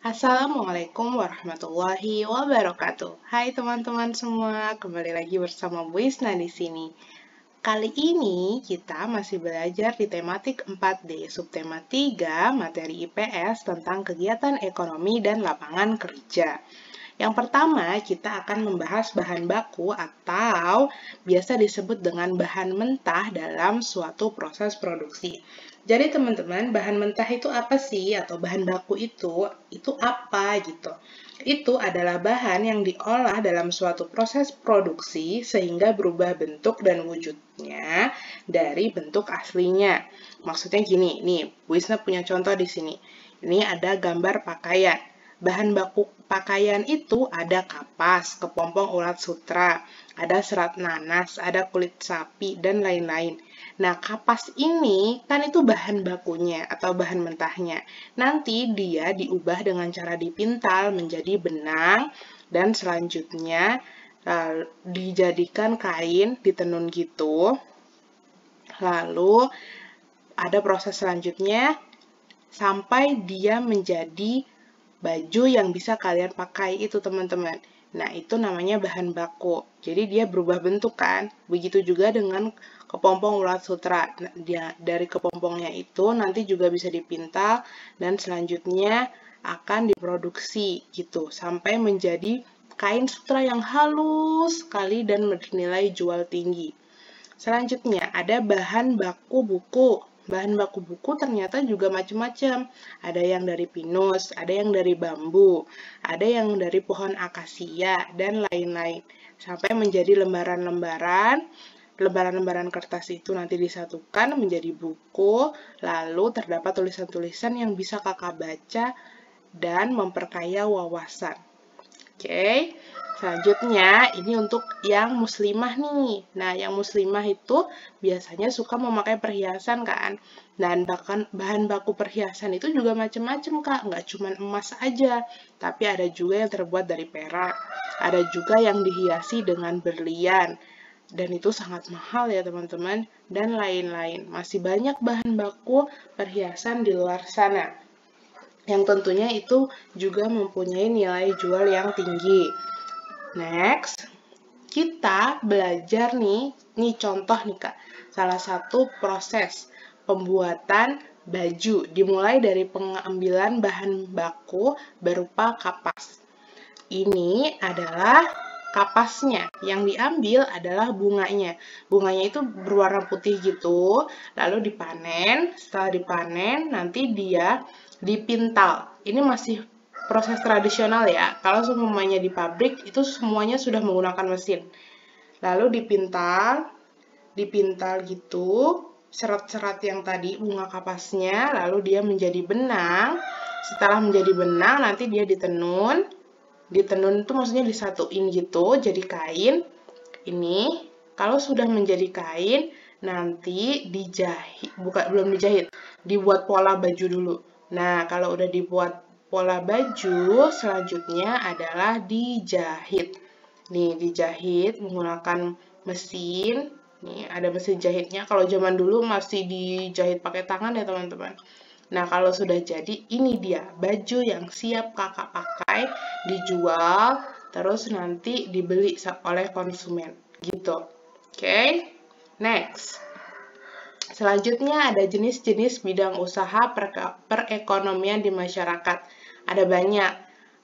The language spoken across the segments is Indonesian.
Assalamualaikum warahmatullahi wabarakatuh. Hai teman-teman semua, kembali lagi bersama Bu Isna di sini. Kali ini kita masih belajar di tematik 4D, subtema 3, materi IPS tentang kegiatan ekonomi dan lapangan kerja. Yang pertama, kita akan membahas bahan baku atau biasa disebut dengan bahan mentah dalam suatu proses produksi. Jadi teman-teman, bahan mentah itu apa sih? Atau bahan baku itu apa gitu? Itu adalah bahan yang diolah dalam suatu proses produksi sehingga berubah bentuk dan wujudnya dari bentuk aslinya. Maksudnya gini, nih, Bu Isna punya contoh di sini. Ini ada gambar pakaian. Bahan baku pakaian itu ada kapas, kepompong ulat sutra, ada serat nanas, ada kulit sapi, dan lain-lain. Nah, kapas ini kan itu bahan bakunya atau bahan mentahnya. Nanti dia diubah dengan cara dipintal menjadi benang, dan selanjutnya dijadikan kain, ditenun gitu. Lalu ada proses selanjutnya sampai dia menjadi baju yang bisa kalian pakai itu teman-teman. Nah, itu namanya bahan baku. Jadi dia berubah bentuk kan. Begitu juga dengan kepompong ulat sutra. Nah, dari kepompongnya itu nanti juga bisa dipintal dan selanjutnya akan diproduksi gitu sampai menjadi kain sutra yang halus sekali dan bernilai jual tinggi. Selanjutnya ada bahan baku buku. Bahan baku buku ternyata juga macam-macam. Ada yang dari pinus, ada yang dari bambu, ada yang dari pohon akasia, dan lain-lain. Sampai menjadi lembaran-lembaran. Lembaran-lembaran kertas itu nanti disatukan menjadi buku, lalu terdapat tulisan-tulisan yang bisa kakak baca dan memperkaya wawasan. Oke, selanjutnya ini untuk yang muslimah nih. Nah, yang muslimah itu biasanya suka memakai perhiasan kan. Dan bahkan bahan baku perhiasan itu juga macam-macam Kak, nggak cuma emas aja, tapi ada juga yang terbuat dari perak. Ada juga yang dihiasi dengan berlian. Dan itu sangat mahal ya teman-teman, dan lain-lain. Masih banyak bahan baku perhiasan di luar sana yang tentunya itu juga mempunyai nilai jual yang tinggi. Next, kita belajar nih contoh nih Kak, salah satu proses pembuatan baju dimulai dari pengambilan bahan baku berupa kapas. Ini adalah kapasnya, yang diambil adalah bunganya. Bunganya itu berwarna putih gitu, lalu dipanen. Setelah dipanen, nanti dia dipintal. Ini masih proses tradisional ya. Kalau semuanya di pabrik, itu semuanya sudah menggunakan mesin. Lalu dipintal gitu, serat-serat yang tadi bunga kapasnya, lalu dia menjadi benang. Setelah menjadi benang, nanti dia ditenun. Ditenun itu maksudnya disatuin gitu, jadi kain. Ini, kalau sudah menjadi kain, nanti dijahit, belum dijahit, dibuat pola baju dulu. Nah, kalau udah dibuat pola baju, selanjutnya adalah dijahit. Nih, dijahit menggunakan mesin. Nih, ada mesin jahitnya. Kalau zaman dulu masih dijahit pakai tangan ya, teman-teman. Nah, kalau sudah jadi, ini dia baju yang siap kakak pakai, dijual, terus nanti dibeli oleh konsumen. Gitu. Oke, next. Selanjutnya ada jenis-jenis bidang usaha perekonomian di masyarakat. Ada banyak.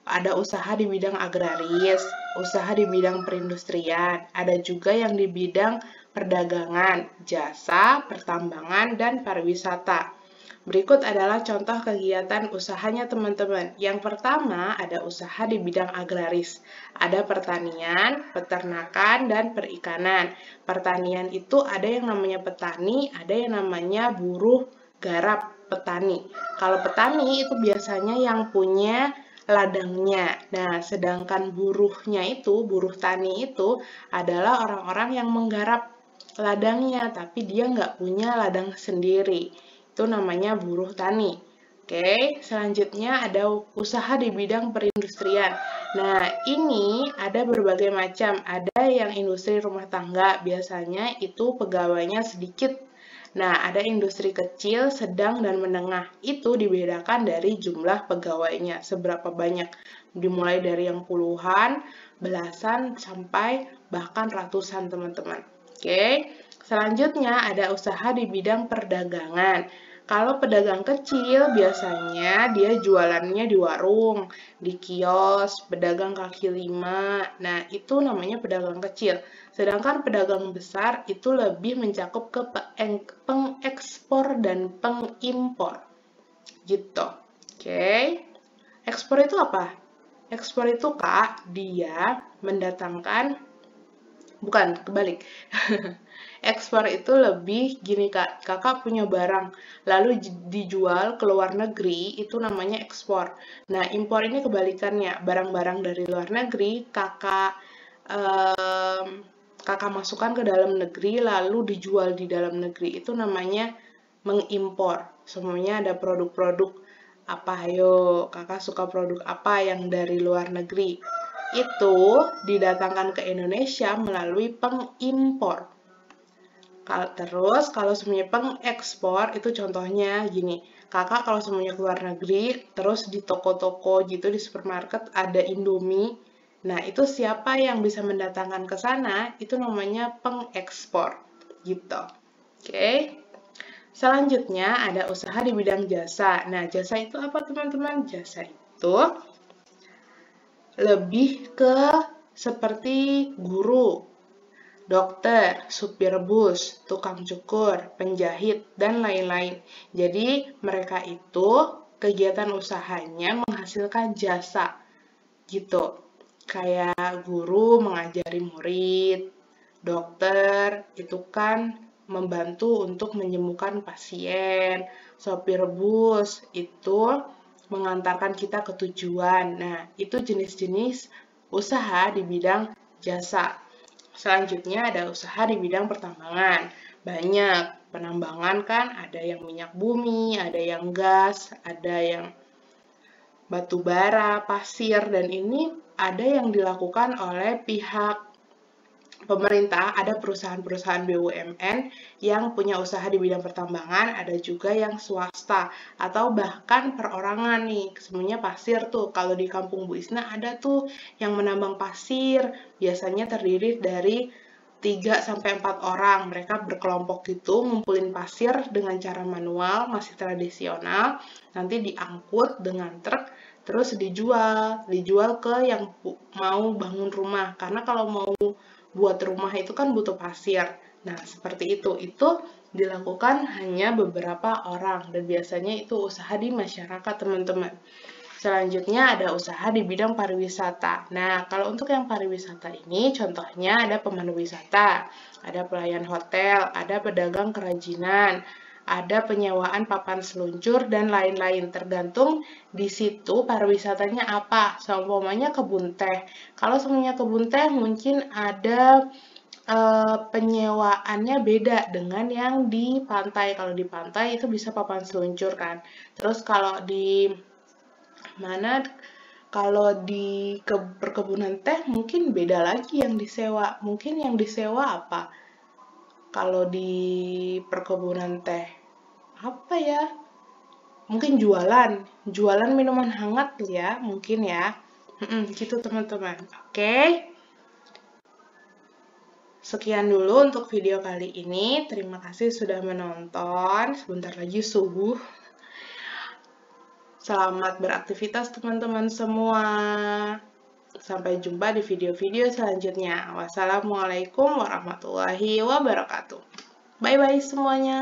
Ada usaha di bidang agraris, usaha di bidang perindustrian, ada juga yang di bidang perdagangan, jasa, pertambangan, dan pariwisata. Berikut adalah contoh kegiatan usahanya teman-teman. Yang pertama ada usaha di bidang agraris. Ada pertanian, peternakan, dan perikanan. Pertanian itu ada yang namanya petani, ada yang namanya buruh garap petani. Kalau petani itu biasanya yang punya ladangnya. Nah, sedangkan buruhnya itu, buruh tani itu adalah orang-orang yang menggarap ladangnya, tapi dia nggak punya ladang sendiri. Itu namanya buruh tani. Oke, selanjutnya ada usaha di bidang perindustrian. Nah, ini ada berbagai macam. Ada yang industri rumah tangga, biasanya itu pegawainya sedikit. Nah, ada industri kecil, sedang, dan menengah. Itu dibedakan dari jumlah pegawainya, seberapa banyak. Dimulai dari yang puluhan, belasan, sampai bahkan ratusan, teman-teman. Oke, selanjutnya ada usaha di bidang perdagangan. Kalau pedagang kecil, biasanya dia jualannya di warung, di kios, pedagang kaki lima. Nah, itu namanya pedagang kecil. Sedangkan pedagang besar itu lebih mencakup ke pengekspor dan pengimpor. Gitu. Oke. Ekspor itu apa? Ekspor itu, Kak, dia mendatangkan, bukan, kebalik. Ekspor itu lebih gini, Kak, kakak punya barang, lalu dijual ke luar negeri, itu namanya ekspor. Nah, impor ini kebalikannya, barang-barang dari luar negeri, kakak masukkan ke dalam negeri, lalu dijual di dalam negeri, itu namanya mengimpor. Semuanya ada produk-produk apa, ayo, kakak suka produk apa yang dari luar negeri. Itu didatangkan ke Indonesia melalui pengimpor. Terus, kalau semuanya pengekspor, itu contohnya gini. Kakak kalau semuanya ke luar negeri, terus di toko-toko gitu, di supermarket ada Indomie. Nah, itu siapa yang bisa mendatangkan ke sana, itu namanya pengekspor. Gitu. Oke. Selanjutnya, ada usaha di bidang jasa. Nah, jasa itu apa, teman-teman? Jasa itu lebih ke seperti guru, dokter, supir bus, tukang cukur, penjahit, dan lain-lain. Jadi, mereka itu kegiatan usahanya menghasilkan jasa, gitu. Kayak guru mengajari murid, dokter itu kan membantu untuk menyembuhkan pasien, sopir bus itu mengantarkan kita ke tujuan. Nah, itu jenis-jenis usaha di bidang jasa. Selanjutnya ada usaha di bidang pertambangan. Banyak penambangan kan, ada yang minyak bumi, ada yang gas, ada yang batu bara, pasir, dan ini ada yang dilakukan oleh pihak pemerintah, ada perusahaan-perusahaan BUMN yang punya usaha di bidang pertambangan, ada juga yang swasta, atau bahkan perorangan nih, semuanya pasir tuh. Kalau di kampung Bu Isna ada tuh yang menambang pasir, biasanya terdiri dari 3-4 orang. Mereka berkelompok gitu, ngumpulin pasir dengan cara manual, masih tradisional, nanti diangkut dengan truk, terus dijual ke yang mau bangun rumah. Karena kalau mau buat rumah itu kan butuh pasir. Nah, seperti itu. Itu dilakukan hanya beberapa orang dan biasanya itu usaha di masyarakat, teman-teman. Selanjutnya ada usaha di bidang pariwisata. Nah, kalau untuk yang pariwisata ini contohnya ada pemandu wisata, ada pelayan hotel, ada pedagang kerajinan, ada penyewaan papan seluncur, dan lain-lain. Tergantung di situ pariwisatanya apa. Seumpamanya kebun teh. Kalau semuanya kebun teh mungkin ada penyewaannya beda dengan yang di pantai. Kalau di pantai itu bisa papan seluncur kan. Terus kalau di perkebunan teh mungkin beda lagi yang disewa. Mungkin yang disewa apa? Kalau di perkebunan teh, apa ya? Mungkin jualan minuman hangat ya, mungkin ya. Gitu teman-teman. Oke. Sekian dulu untuk video kali ini. Terima kasih sudah menonton. Sebentar lagi subuh. Selamat beraktivitas teman-teman semua. Sampai jumpa di video-video selanjutnya. Wassalamualaikum warahmatullahi wabarakatuh. Bye-bye semuanya.